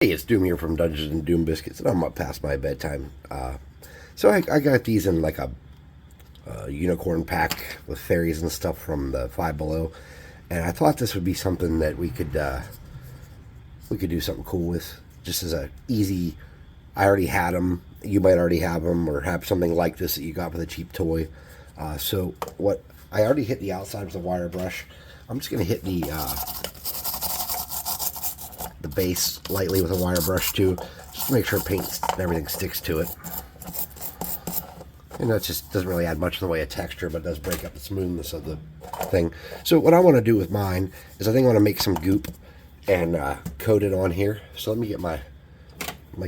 Hey, it's Doom here from Dungeons and Doom Biscuits, and I'm up past my bedtime. So I got these in like a unicorn pack with fairies and stuff from the Five Below, and I thought this would be something that we could do something cool with, just as a easy. I already had them. You might already have them, or have something like this that you got with a cheap toy. So what? I already hit the outside with a wire brush. I'm just gonna hit the base lightly with a wire brush too, just to make sure paint and everything sticks to it. And that just doesn't really add much in the way of texture, but it does break up the smoothness of the thing. So what I want to do with mine is I think I want to make some goop and coat it on here. So let me get my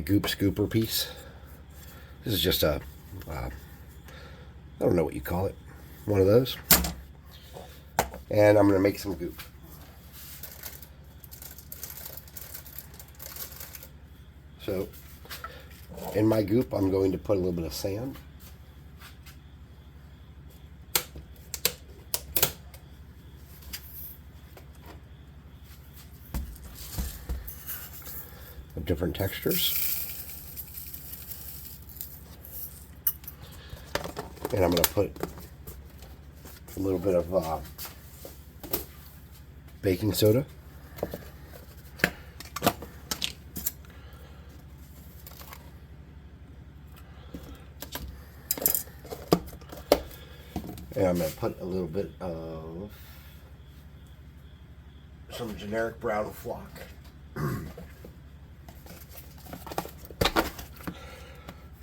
goop scooper piece. This is just a I don't know what you call it, one of those. And I'm going to make some goop. So, in my goop, I'm going to put a little bit of sand. Of different textures. And I'm going to put a little bit of baking soda. And I'm going to put a little bit of some generic brown flock.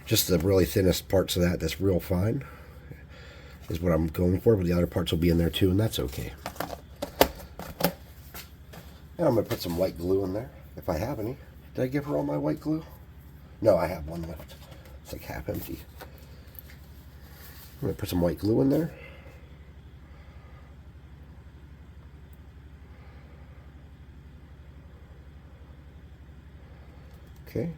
Just the really thinnest parts of that's real fine is what I'm going for, but the other parts will be in there too, and that's okay. And I'm going to put some white glue in there, if I have any. Did I give her all my white glue? No, I have one left. It's like half empty. I'm going to put some white glue in there. Okay.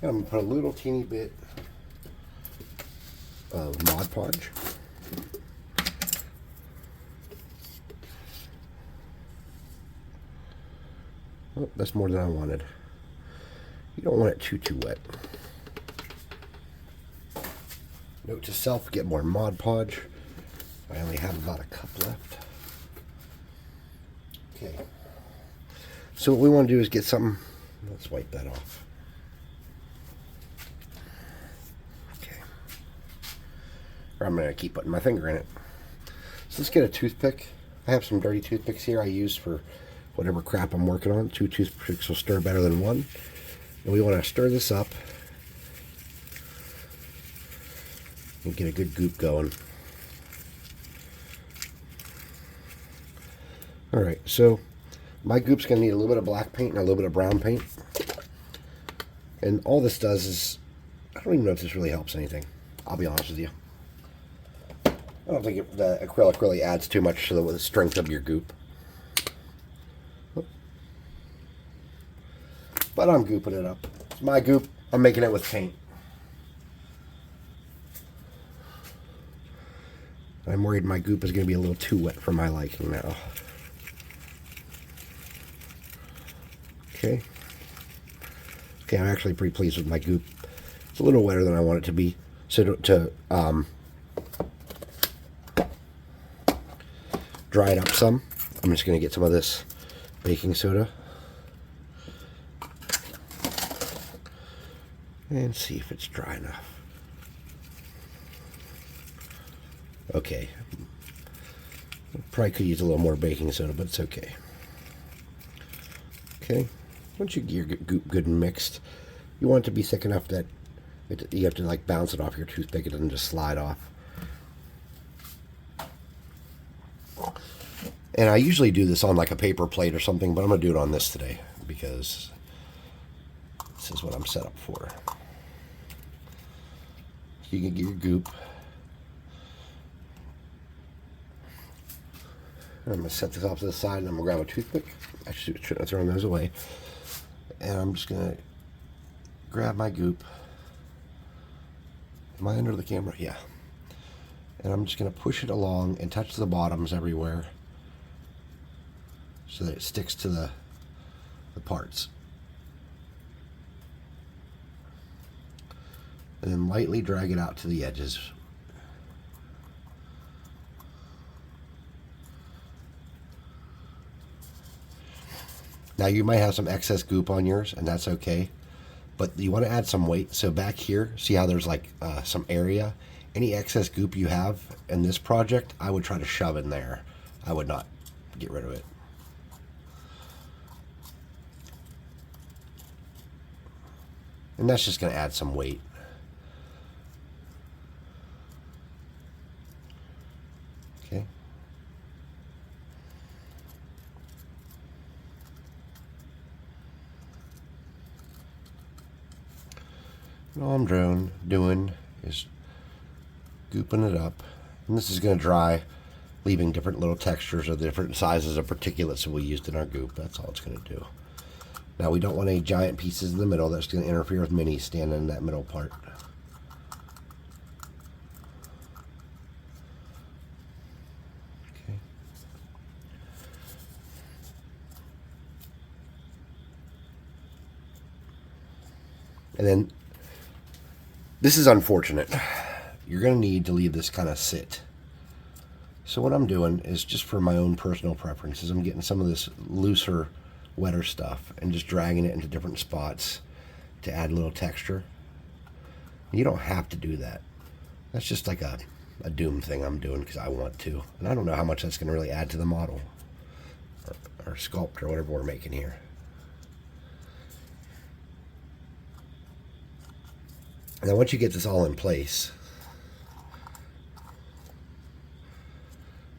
And I'm going to put a little teeny bit of Mod Podge. Oh, that's more than I wanted. You don't want it too wet. Note to self, get more Mod Podge. I only have about a cup left. Okay. So what we want to do is get something. Let's wipe that off. Okay. Or I'm going to keep putting my finger in it. So let's get a toothpick. I have some dirty toothpicks here I use for whatever crap I'm working on. 2 toothpicks will stir better than 1. And we want to stir this up and get a good goop going. Alright, so my goop's going to need a little bit of black paint and a little bit of brown paint. And all this does is, I don't even know if this really helps anything. I'll be honest with you. I don't think the acrylic really adds too much to the strength of your goop. But I'm gooping it up. It's my goop. I'm making it with paint. I'm worried my goop is going to be a little too wet for my liking now. Okay. Okay, I'm actually pretty pleased with my goop. It's a little wetter than I want it to be. So to dry it up some, I'm just going to get some of this baking soda. And see if it's dry enough. Okay. Probably could use a little more baking soda, but it's okay. Okay. Once you get your goop good and mixed, you want it to be thick enough that you have to like bounce it off your toothpick. It doesn't just slide off. And I usually do this on like a paper plate or something, but I'm going to do it on this today because this is what I'm set up for. You can get your goop. I'm going to set this off to the side and I'm going to grab a toothpick. I shouldn't have thrown those away. And I'm just going to grab my goop. Am I under the camera? Yeah. And I'm just going to push it along and touch the bottoms everywhere so that it sticks to the parts. And then lightly drag it out to the edges. Now you might have some excess goop on yours, and that's okay. But you want to add some weight. So back here, see how there's like some area? Any excess goop you have in this project, I would try to shove in there. I would not get rid of it. And that's just going to add some weight. Okay. And all I'm doing is gooping it up. And this is going to dry, leaving different little textures of different sizes of particulates that we used in our goop. That's all it's going to do. Now we don't want any giant pieces in the middle that's going to interfere with minis standing in that middle part. Okay. And then, this is unfortunate. You're going to need to leave this kind of sit. So what I'm doing is just for my own personal preferences, I'm getting some of this looser, wetter stuff and just dragging it into different spots to add a little texture. You don't have to do that. That's just like a doom thing I'm doing because I want to. And I don't know how much that's going to really add to the model or sculpt or whatever we're making here. And then once you get this all in place,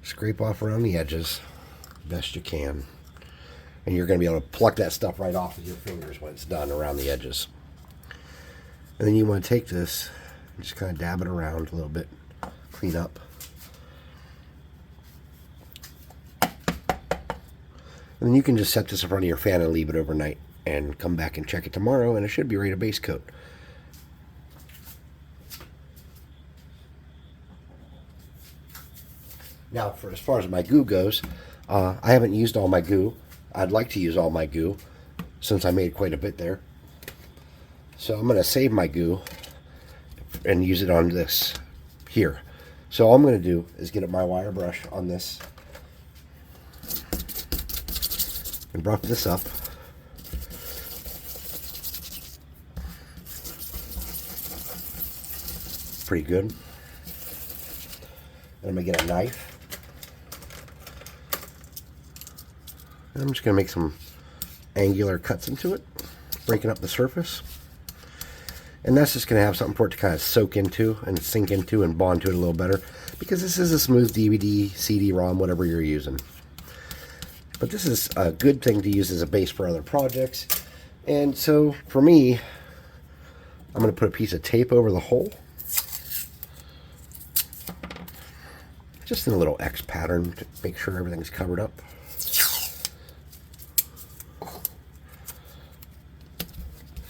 scrape off around the edges best you can. And you're going to be able to pluck that stuff right off with your fingers when it's done around the edges. And then you want to take this and just kind of dab it around a little bit, clean up. And then you can just set this in front of your fan and leave it overnight and come back and check it tomorrow and it should be ready to base coat. Now, as far as my goo goes, I haven't used all my goo. I'd like to use all my goo since I made quite a bit there. So I'm going to save my goo and use it on this here. So all I'm going to do is get my wire brush on this and rough this up. Pretty good. And I'm going to get a knife. And I'm just going to make some angular cuts into it, breaking up the surface. And that's just going to have something for it to kind of soak into and sink into and bond to it a little better. Because this is a smooth DVD, CD-ROM, whatever you're using. But this is a good thing to use as a base for other projects. And so, for me, I'm going to put a piece of tape over the hole. Just in a little X pattern to make sure everything's covered up.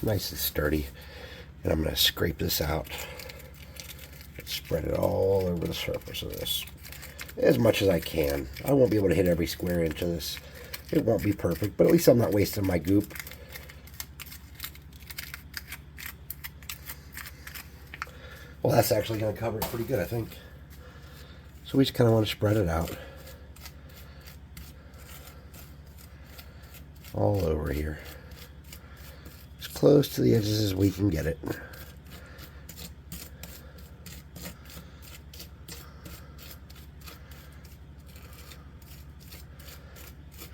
Nice and sturdy. And I'm going to scrape this out and spread it all over the surface of this as much as I can. I won't be able to hit every square inch of this. It won't be perfect, but at least I'm not wasting my goop. Well, that's actually going to cover it pretty good, I think. So we just kind of want to spread it out all over here. As close to the edges as we can get it.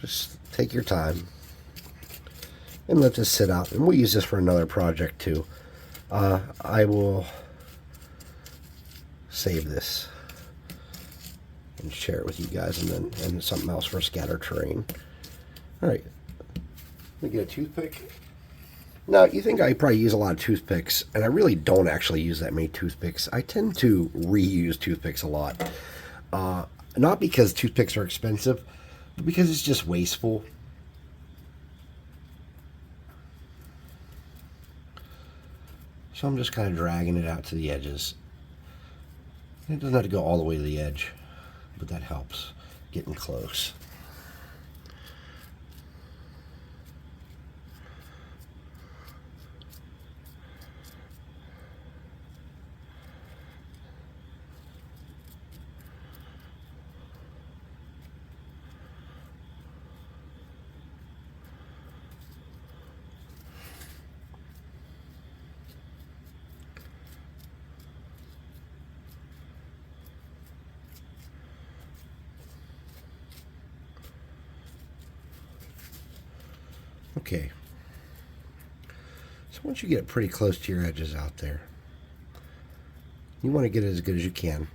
Just take your time and let this sit out. And we'll use this for another project too. I will save this and share it with you guys, and something else for scatter terrain. All right, let me get a toothpick. Now, you think I probably use a lot of toothpicks, and I really don't actually use that many toothpicks. I tend to reuse toothpicks a lot. Not because toothpicks are expensive, but because it's just wasteful. So I'm just kind of dragging it out to the edges. It doesn't have to go all the way to the edge, but that helps getting close. Okay, so once you get pretty close to your edges out there, you want to get it as good as you can.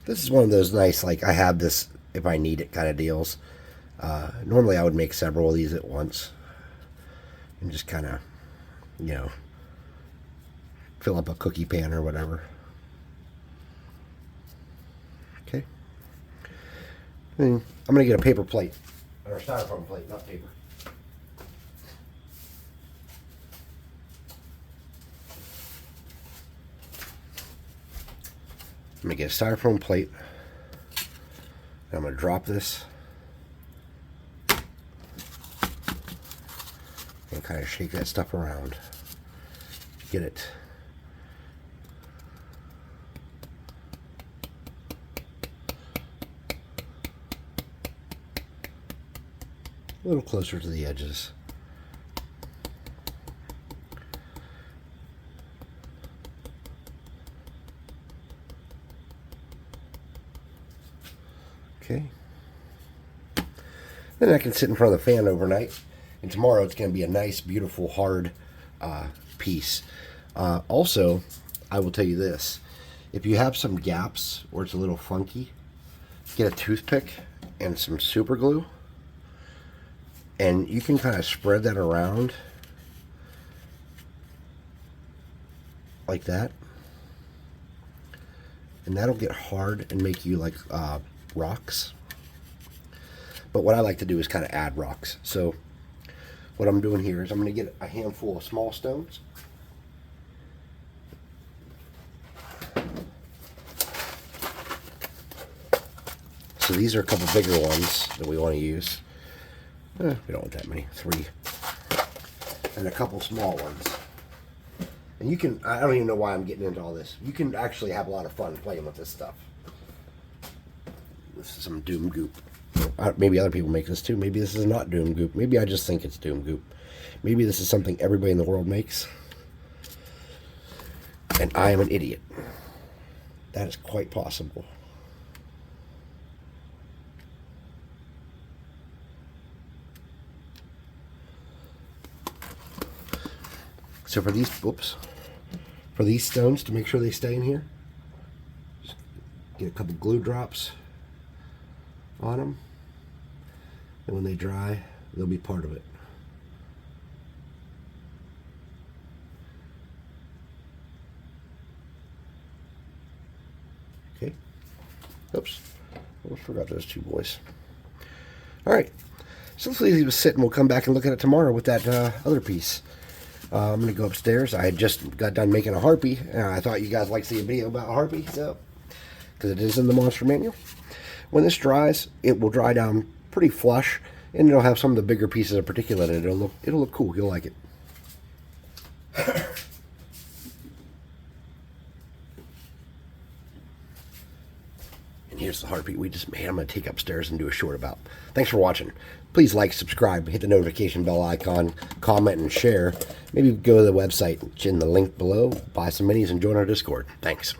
This is one of those nice, like, I have this if I need it kind of deals. Normally I would make several of these at once and just kind of, you know, fill up a cookie pan or whatever. Okay. And I'm going to get a paper plate, or a styrofoam plate, not paper. I'm going to get a styrofoam plate. I'm going to drop this and kind of shake that stuff around. Get it a little closer to the edges. Okay. Then I can sit in front of the fan overnight, and tomorrow it's going to be a nice, beautiful, hard piece. Also, I will tell you this. If you have some gaps where it's a little funky, get a toothpick and some super glue, and you can kind of spread that around like that, and that'll get hard and make you like rocks. But what I like to do is kind of add rocks. So what I'm doing here is I'm going to get a handful of small stones. So these are a couple bigger ones that we want to use. We don't want that many, 3. And a couple small ones. And you can, I don't even know why I'm getting into all this. You can actually have a lot of fun playing with this stuff. This is some Doom Goop. Maybe other people make this too. Maybe this is not Doom Goop. Maybe I just think it's Doom Goop. Maybe this is something everybody in the world makes. And I am an idiot. That is quite possible. So for these, for these stones, to make sure they stay in here, just get a couple glue drops on them, and when they dry, they'll be part of it. Okay. Oops. Almost forgot those 2 boys. All right. So let's leave these sit, and we'll come back and look at it tomorrow with that other piece. I'm going to go upstairs. I had just got done making a harpy. I thought you guys liked to see a video about a harpy, so because it is in the monster manual. When this dries, it will dry down pretty flush, and it'll have some of the bigger pieces of particulate in it. It'll look cool. You'll like it. And here's the harpy we just made. I'm going to take upstairs and do a short about. Thanks for watching. Please like, subscribe, hit the notification bell icon, comment, and share. Maybe go to the website in the link below, buy some minis, and join our Discord. Thanks.